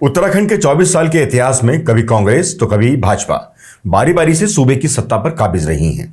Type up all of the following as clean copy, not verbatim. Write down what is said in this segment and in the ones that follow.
उत्तराखंड के 24 साल के इतिहास में कभी कांग्रेस तो कभी भाजपा बारी बारी से सूबे की सत्ता पर काबिज रही हैं।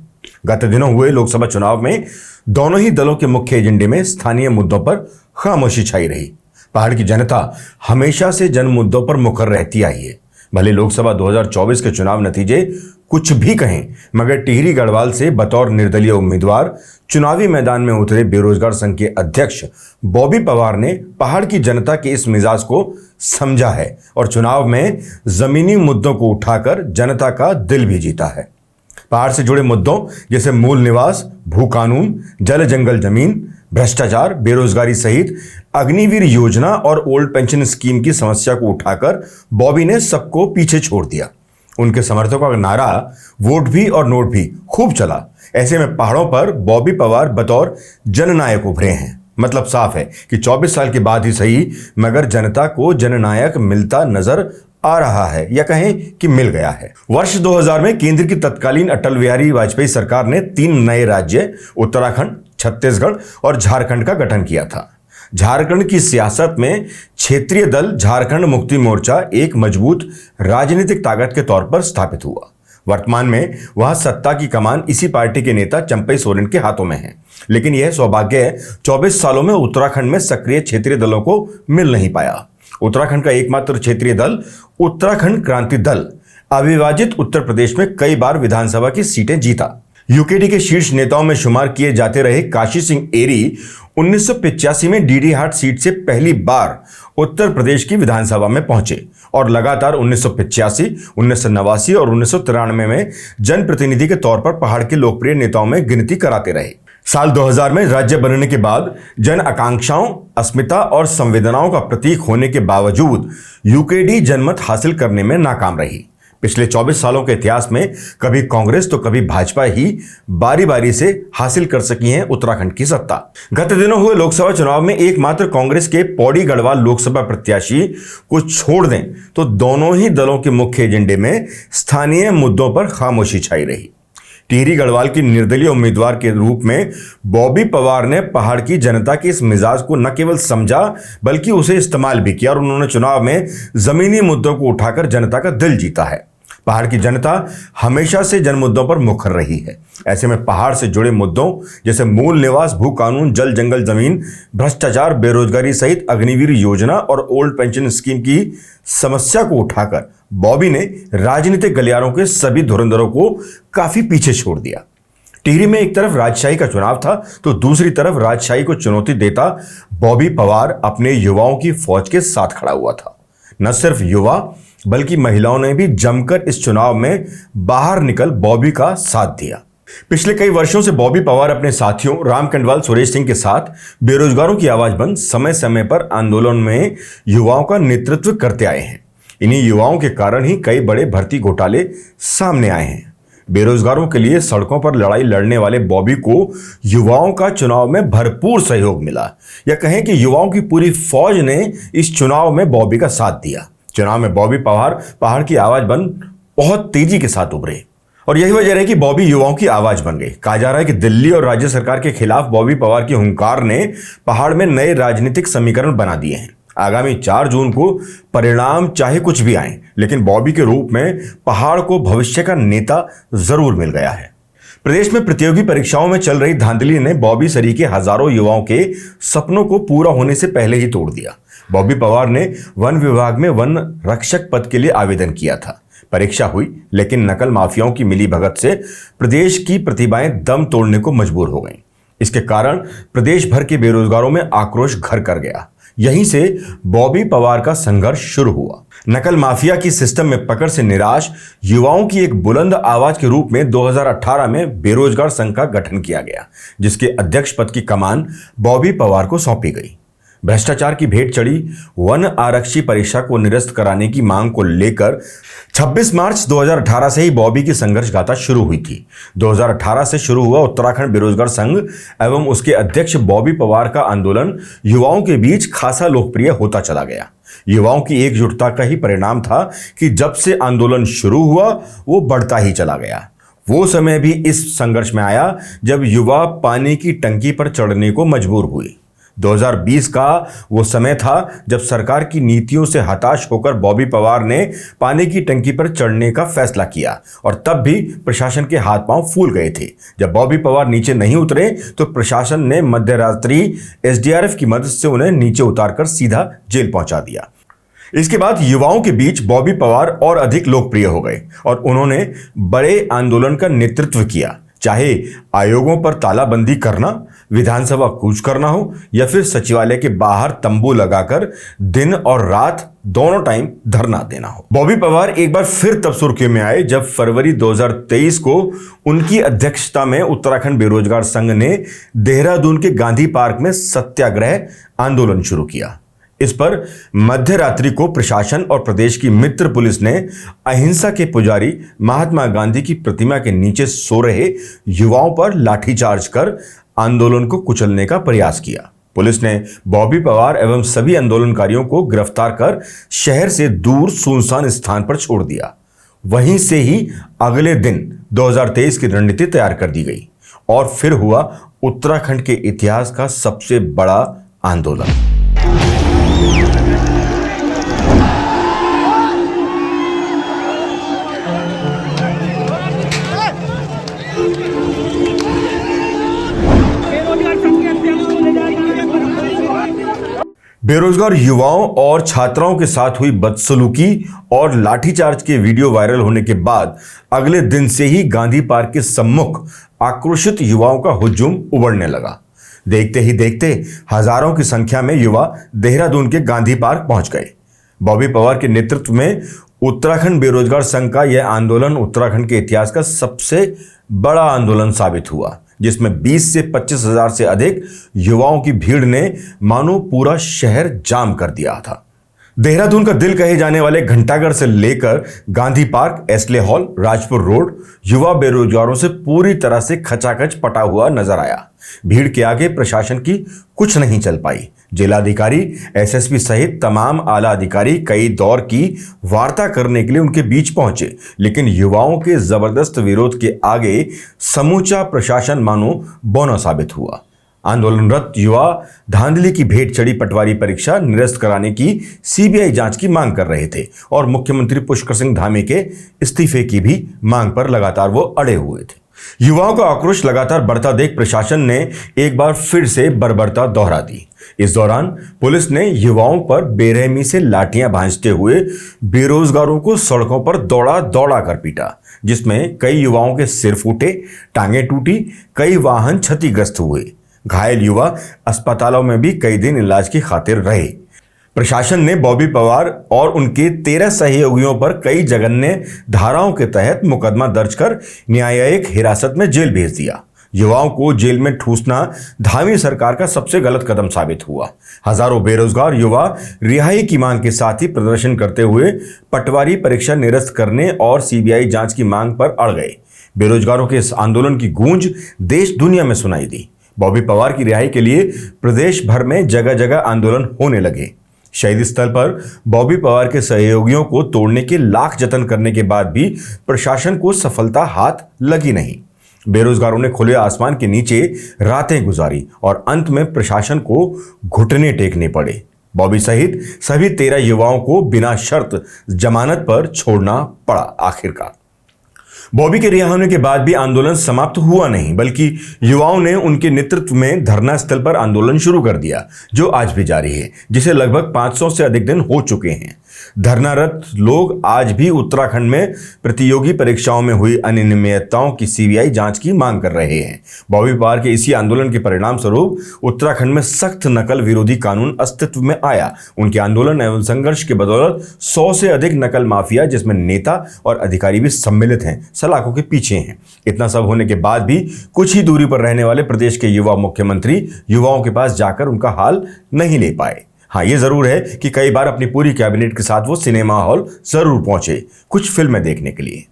गत दिनों हुए लोकसभा चुनाव में दोनों ही दलों के मुख्य एजेंडे में स्थानीय मुद्दों पर खामोशी छाई रही। पहाड़ की जनता हमेशा से जन मुद्दों पर मुखर रहती आई है। भले लोकसभा 2024 के चुनाव नतीजे कुछ भी कहें, मगर टिहरी गढ़वाल से बतौर निर्दलीय उम्मीदवार चुनावी मैदान में उतरे बेरोजगार संघ के अध्यक्ष बॉबी पवार ने पहाड़ की जनता के इस मिजाज को समझा है और चुनाव में जमीनी मुद्दों को उठाकर जनता का दिल भी जीता है। पहाड़ से जुड़े मुद्दों जैसे मूल निवास, भू कानून, जल जंगल जमीन, भ्रष्टाचार, बेरोजगारी सहित अग्निवीर योजना और ओल्ड पेंशन स्कीम की समस्या को उठाकर बॉबी ने सबको पीछे छोड़ दिया। उनके समर्थकों का नारा वोट भी और नोट भी खूब चला। ऐसे में पहाड़ों पर बॉबी पवार बतौर जननायक उभरे हैं। मतलब साफ है कि 24 साल के बाद ही सही, मगर जनता को जननायक मिलता नजर आ रहा है, या कहें कि मिल गया है। वर्ष 2000 में केंद्र की तत्कालीन अटल बिहारी वाजपेयी सरकार ने 3 नए राज्य उत्तराखंड, छत्तीसगढ़ और झारखंड का गठन किया था। झारखंड की सियासत में क्षेत्रीय दल झारखंड मुक्ति मोर्चा एक मजबूत राजनीतिक ताकत के तौर पर स्थापित हुआ। वर्तमान में वहां सत्ता की कमान इसी पार्टी के नेता चंपई सोरेन के हाथों में है। लेकिन यह सौभाग्य 24 सालों में उत्तराखंड में सक्रिय क्षेत्रीय दलों को मिल नहीं पाया। उत्तराखंड का एकमात्र क्षेत्रीय दल उत्तराखंड क्रांति दल अविभाजित उत्तर प्रदेश में कई बार विधानसभा की सीटें जीता। यूकेडी के शीर्ष नेताओं में शुमार किए जाते रहे काशी सिंह एरी 1985 में डीडी हाट सीट से पहली बार उत्तर प्रदेश की विधानसभा में पहुंचे और लगातार 1985, 1989 और 1993 में जनप्रतिनिधि के तौर पर पहाड़ के लोकप्रिय नेताओं में गिनती कराते रहे। साल 2000 में राज्य बनने के बाद जन आकांक्षाओं, अस्मिता और संवेदनाओं का प्रतीक होने के बावजूद यूकेडी जनमत हासिल करने में नाकाम रही। पिछले 24 सालों के इतिहास में कभी कांग्रेस तो कभी भाजपा ही बारी बारी से हासिल कर सकी हैं उत्तराखंड की सत्ता। गत दिनों हुए लोकसभा चुनाव में एकमात्र कांग्रेस के पौड़ी गढ़वाल लोकसभा प्रत्याशी को छोड़ दें तो दोनों ही दलों के मुख्य एजेंडे में स्थानीय मुद्दों पर खामोशी छाई रही। टिहरी गढ़वाल की निर्दलीय उम्मीदवार के रूप में बॉबी पवार ने पहाड़ की जनता के इस मिजाज को न केवल समझा बल्कि उसे इस्तेमाल भी किया और उन्होंने चुनाव में जमीनी मुद्दों को उठाकर जनता का दिल जीता है। पहाड़ की जनता हमेशा से जन मुद्दों पर मुखर रही है। ऐसे में पहाड़ से जुड़े मुद्दों जैसे मूल निवास, भू कानून, जल जंगल जमीन, भ्रष्टाचार, बेरोजगारी सहित अग्निवीर योजना और ओल्ड पेंशन स्कीम की समस्या को उठाकर बॉबी ने राजनीतिक गलियारों के सभी धुरंधरों को काफी पीछे छोड़ दिया। टिहरी में एक तरफ राजशाही का चुनाव था तो दूसरी तरफ राजशाही को चुनौती देता बॉबी पवार अपने युवाओं की फौज के साथ खड़ा हुआ था। न सिर्फ युवा बल्कि महिलाओं ने भी जमकर इस चुनाव में बाहर निकल बॉबी का साथ दिया। पिछले कई वर्षों से बॉबी पवार अपने साथियों राम कंडवाल, सुरेश सिंह के साथ बेरोजगारों की आवाज बन समय समय पर आंदोलन में युवाओं का नेतृत्व करते आए हैं। इन्हीं युवाओं के कारण ही कई बड़े भर्ती घोटाले सामने आए हैं। बेरोजगारों के लिए सड़कों पर लड़ाई लड़ने वाले बॉबी को युवाओं का चुनाव में भरपूर सहयोग मिला, या कहें कि युवाओं की पूरी फौज ने इस चुनाव में बॉबी का साथ दिया। चुनाव में बॉबी पवार पहाड़ की आवाज बन बहुत तेजी के साथ उभरे और यही वजह है कि बॉबी युवाओं की आवाज बन गई। कहा जा रहा है कि दिल्ली और राज्य सरकार के खिलाफ बॉबी पवार की हुंकार ने पहाड़ में नए राजनीतिक समीकरण बना दिए हैं। आगामी 4 जून को परिणाम चाहे कुछ भी आए, लेकिन बॉबी के रूप में पहाड़ को भविष्य का नेता जरूर मिल गया है। प्रदेश में प्रतियोगी परीक्षाओं में चल रही धांधली ने बॉबी सरीखे हजारों युवाओं के सपनों को पूरा होने से पहले ही तोड़ दिया। बॉबी पवार ने वन विभाग में वन रक्षक पद के लिए आवेदन किया था। परीक्षा हुई, लेकिन नकल माफियाओं की मिलीभगत से प्रदेश की प्रतिभाएं दम तोड़ने को मजबूर हो गईं। इसके कारण प्रदेश भर के बेरोजगारों में आक्रोश घर कर गया। यहीं से बॉबी पवार का संघर्ष शुरू हुआ। नकल माफिया की सिस्टम में पकड़ से निराश युवाओं की एक बुलंद आवाज के रूप में 2018 में बेरोजगार संघ का गठन किया गया, जिसके अध्यक्ष पद की कमान बॉबी पवार को सौंपी गई। भ्रष्टाचार की भेंट चढ़ी वन आरक्षी परीक्षा को निरस्त कराने की मांग को लेकर 26 मार्च 2018 से ही बॉबी की संघर्ष गाथा शुरू हुई थी। 2018 से शुरू हुआ उत्तराखंड बेरोजगार संघ एवं उसके अध्यक्ष बॉबी पवार का आंदोलन युवाओं के बीच खासा लोकप्रिय होता चला गया। युवाओं की एकजुटता का ही परिणाम था कि जब से आंदोलन शुरू हुआ वो बढ़ता ही चला गया। वो समय भी इस संघर्ष में आया जब युवा पानी की टंकी पर चढ़ने को मजबूर हुए। 2020 का वो समय था जब सरकार की नीतियों से हताश होकर बॉबी पवार ने पानी की टंकी पर चढ़ने का फैसला किया और तब भी प्रशासन के हाथ पांव फूल गए थे। जब बॉबी पवार नीचे नहीं उतरे तो प्रशासन ने मध्यरात्रि एसडीआरएफ की मदद से उन्हें नीचे उतारकर सीधा जेल पहुंचा दिया। इसके बाद युवाओं के बीच बॉबी पवार और अधिक लोकप्रिय हो गए और उन्होंने बड़े आंदोलन का नेतृत्व किया, चाहे आयोगों पर तालाबंदी करना, विधानसभा कूच करना हो या फिर सचिवालय के बाहर तंबू लगाकर दिन और रात दोनों टाइम धरना देना हो। बॉबी पवार एक बार फिर तब सुर्खियों में आए जब फरवरी 2023 को उनकी अध्यक्षता में उत्तराखंड बेरोजगार संघ ने देहरादून के गांधी पार्क में सत्याग्रह आंदोलन शुरू किया। इस पर मध्य रात्रि को प्रशासन और प्रदेश की मित्र पुलिस ने अहिंसा के पुजारी महात्मा गांधी की प्रतिमा के नीचे सो रहे युवाओं पर लाठीचार्ज कर आंदोलन को कुचलने का प्रयास किया। पुलिस ने बॉबी पवार एवं सभी आंदोलनकारियों को गिरफ्तार कर शहर से दूर सुनसान स्थान पर छोड़ दिया। वहीं से ही अगले दिन 2023 की रणनीति तैयार कर दी गई और फिर हुआ उत्तराखंड के इतिहास का सबसे बड़ा आंदोलन। बेरोजगार युवाओं और छात्राओं के साथ हुई बदसलूकी और लाठीचार्ज के वीडियो वायरल होने के बाद अगले दिन से ही गांधी पार्क के सम्मुख आक्रोशित युवाओं का हुजूम उमड़ने लगा। देखते ही देखते हजारों की संख्या में युवा देहरादून के गांधी पार्क पहुंच गए। बॉबी पवार के नेतृत्व में उत्तराखंड बेरोजगार संघ का यह आंदोलन उत्तराखंड के इतिहास का सबसे बड़ा आंदोलन साबित हुआ, जिसमें 20 से 25 हजार से अधिक युवाओं की भीड़ ने मानो पूरा शहर जाम कर दिया था। देहरादून का दिल कहे जाने वाले घंटाघर से लेकर Gandhi park, Astley hall, Rajpur road युवा बेरोजगारों से पूरी तरह से खचाखच पटा हुआ नजर आया। भीड़ के आगे प्रशासन की कुछ नहीं चल पाई। जिलाधिकारी, एसएसपी सहित तमाम आला अधिकारी कई दौर की वार्ता करने के लिए उनके बीच पहुंचे, लेकिन युवाओं के जबरदस्त विरोध के आगे समूचा प्रशासन मानो बौना साबित हुआ। आंदोलनरत युवा धांधली की भेंट चढ़ी पटवारी परीक्षा निरस्त कराने की सीबीआई जांच की मांग कर रहे थे और मुख्यमंत्री पुष्कर सिंह धामी के इस्तीफे की भी मांग पर लगातार वो अड़े हुए थे। युवाओं का आक्रोश लगातार बढ़ता देख प्रशासन ने एक बार फिर से बर्बरता दोहरा दी। इस दौरान पुलिस ने युवाओं पर बेरहमी से लाठियां भांजते हुए बेरोजगारों को सड़कों पर दौड़ा दौड़ा कर पीटा, जिसमें कई युवाओं के सिर फूटे, टांगें टूटी, कई वाहन क्षतिग्रस्त हुए। घायल युवा अस्पतालों में भी कई दिन इलाज की खातिर रहे। प्रशासन ने बॉबी पवार और उनके 13 सहयोगियों पर कई जघन्य धाराओं के तहत मुकदमा दर्ज कर न्यायिक हिरासत में जेल भेज दिया। युवाओं को जेल में ठूसना धामी सरकार का सबसे गलत कदम साबित हुआ। हजारों बेरोजगार युवा रिहाई की मांग के साथ ही प्रदर्शन करते हुए पटवारी परीक्षा निरस्त करने और सीबीआई जांच की मांग पर अड़ गए। बेरोजगारों के इस आंदोलन की गूंज देश दुनिया में सुनाई दी। बॉबी पवार की रिहाई के लिए प्रदेश भर में जगह जगह आंदोलन होने लगे। शहीद स्थल पर बॉबी पवार के सहयोगियों को तोड़ने के लाख जतन करने के बाद भी प्रशासन को सफलता हाथ लगी नहीं। बेरोजगारों ने खुले आसमान के नीचे रातें गुजारी और अंत में प्रशासन को घुटने टेकने पड़े। बॉबी सहित सभी 13 युवाओं को बिना शर्त जमानत पर छोड़ना पड़ा। आखिरकार बॉबी के रिहा होने के बाद भी आंदोलन समाप्त हुआ नहीं, बल्कि युवाओं ने उनके नेतृत्व में धरना स्थल पर आंदोलन शुरू कर दिया, जो आज भी जारी है, जिसे लगभग 500 से अधिक दिन हो चुके हैं। धरनारत लोग आज भी उत्तराखंड में प्रतियोगी परीक्षाओं में हुई अनियमितताओं की सीबीआई जांच की मांग कर रहे हैं। बॉबी पवार के इसी आंदोलन के परिणाम स्वरूप उत्तराखंड में सख्त नकल विरोधी कानून अस्तित्व में आया। उनके आंदोलन एवं संघर्ष के बदौलत 100 से अधिक नकल माफिया, जिसमें नेता और अधिकारी भी सम्मिलित हैं, सलाखों के पीछे हैं। इतना सब होने के बाद भी कुछ ही दूरी पर रहने वाले प्रदेश के युवा मुख्यमंत्री युवाओं के पास जाकर उनका हाल नहीं ले पाए। हाँ, ये जरूर है कि कई बार अपनी पूरी कैबिनेट के साथ वो सिनेमा हॉल जरूर पहुंचे कुछ फिल्में देखने के लिए।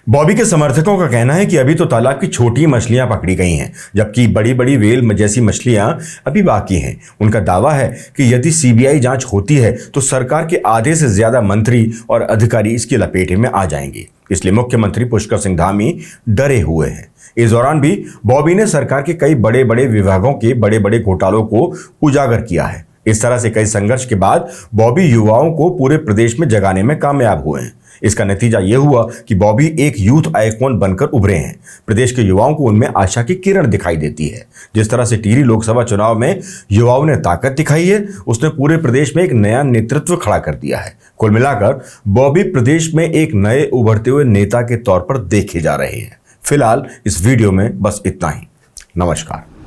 बॉबी के समर्थकों का कहना है कि अभी तो तालाब की छोटी मछलियां पकड़ी गई हैं, जबकि बड़ी बड़ी वेल जैसी मछलियां अभी बाकी हैं। उनका दावा है कि यदि सीबीआई जांच होती है तो सरकार के आधे से ज्यादा मंत्री और अधिकारी इसकी लपेटे में आ जाएंगे। इसलिए मुख्यमंत्री पुष्कर सिंह धामी डरे हुए हैं। इस दौरान भी बॉबी ने सरकार के कई बड़े बड़े विभागों के बड़े बड़े घोटालों को उजागर किया है। इस तरह से कई संघर्ष के बाद बॉबी युवाओं को पूरे प्रदेश में जगाने में कामयाब हुए हैं। इसका नतीजा यह हुआ कि बॉबी एक यूथ आइकॉन बनकर उभरे हैं। प्रदेश के युवाओं को उनमें आशा की किरण दिखाई देती है। जिस तरह से टिहरी लोकसभा चुनाव में युवाओं ने ताकत दिखाई है, उसने पूरे प्रदेश में एक नया नेतृत्व खड़ा कर दिया है। कुल मिलाकर बॉबी प्रदेश में एक नए उभरते हुए नेता के तौर पर देखे जा रहे हैं। फिलहाल इस वीडियो में बस इतना ही। नमस्कार।